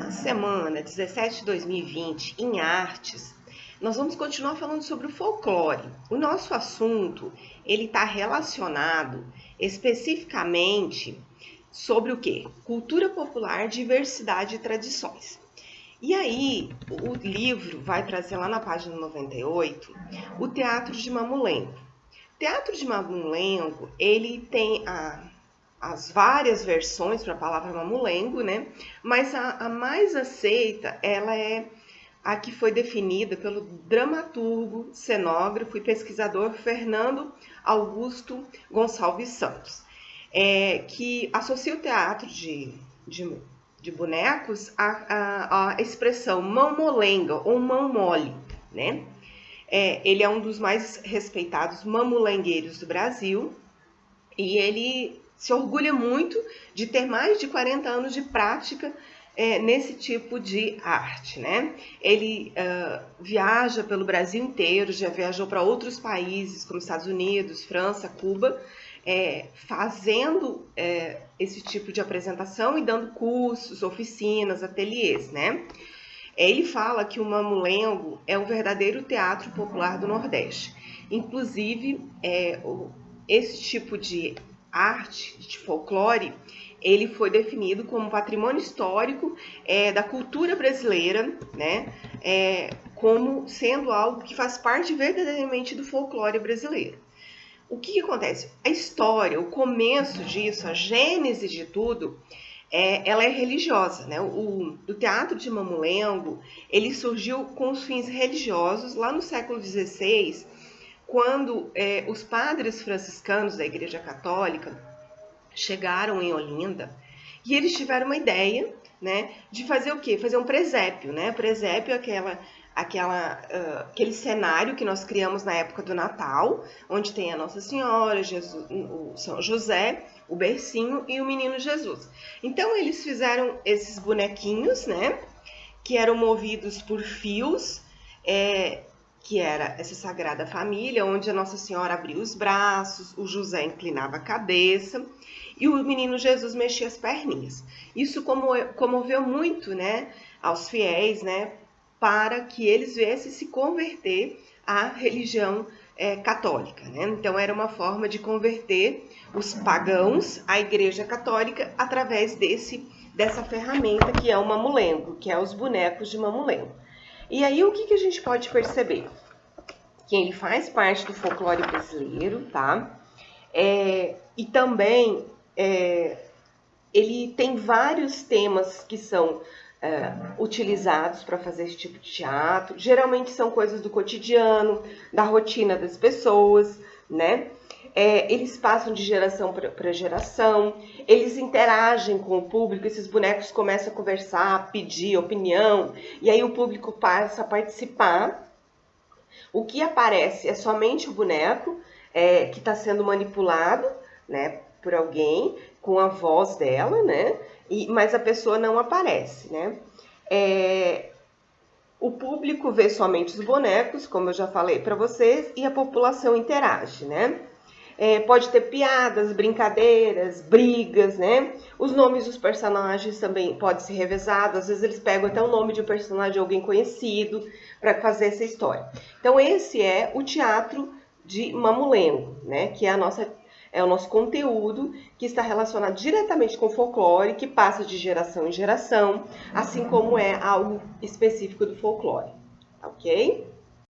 na semana 17/2020 em artes, nós vamos continuar falando sobre o folclore. O nosso assunto, ele está relacionado especificamente sobre o quê? Cultura popular, diversidade e tradições. E aí, o livro vai trazer lá na página 98 o Teatro de Mamulengo. O Teatro de Mamulengo, ele tem as várias versões para a palavra mamulengo, né? Mas a mais aceita, ela é a que foi definida pelo dramaturgo, cenógrafo e pesquisador Fernando Augusto Gonçalves Santos, que associa o teatro de bonecos à expressão mamolenga ou mão mole, né? Ele é um dos mais respeitados mamulengueiros do Brasil e ele se orgulha muito de ter mais de 40 anos de prática nesse tipo de arte, né? Ele viaja pelo Brasil inteiro, já viajou para outros países como Estados Unidos, França, Cuba, fazendo esse tipo de apresentação e dando cursos, oficinas, ateliês, né? Ele fala que o mamulengo é o verdadeiro teatro popular do Nordeste. Inclusive, esse tipo de arte, de folclore, ele foi definido como patrimônio histórico da cultura brasileira, né? Como sendo algo que faz parte verdadeiramente do folclore brasileiro. O que acontece? A história, o começo disso, a gênese de tudo, ela é religiosa, né? O teatro de mamulengo, ele surgiu com os fins religiosos lá no século XVI, quando os padres franciscanos da Igreja Católica chegaram em Olinda e eles tiveram uma ideia, né, de fazer o quê? Fazer um presépio, né? Presépio é aquele cenário que nós criamos na época do Natal, onde tem a Nossa Senhora, Jesus, o São José, o bercinho e o Menino Jesus. Então eles fizeram esses bonequinhos, né, que eram movidos por fios, que era essa Sagrada Família, onde a Nossa Senhora abria os braços, o José inclinava a cabeça e o Menino Jesus mexia as perninhas. Isso comoveu muito, né, aos fiéis, né, para que eles viessem se converter à religião católica, né? Então era uma forma de converter os pagãos à Igreja Católica através dessa ferramenta que é o mamulengo, que é os bonecos de mamulengo. E aí o que a gente pode perceber? Que ele faz parte do folclore brasileiro, tá? E também ele tem vários temas que são utilizados para fazer esse tipo de teatro. Geralmente são coisas do cotidiano, da rotina das pessoas, né? Eles passam de geração para geração, eles interagem com o público, esses bonecos começam a conversar, a pedir opinião, e aí o público passa a participar. O que aparece é somente o boneco que está sendo manipulado, né, por alguém, com a voz dela, né, mas a pessoa não aparece, né. O público vê somente os bonecos, como eu já falei para vocês, e a população interage, né. Pode ter piadas, brincadeiras, brigas, né? Os nomes dos personagens também podem ser revezados. Às vezes eles pegam até o nome de um personagem de alguém conhecido para fazer essa história. Então esse é o teatro de mamulengo, né? Que é o nosso conteúdo que está relacionado diretamente com o folclore, que passa de geração em geração, assim como é algo específico do folclore, ok?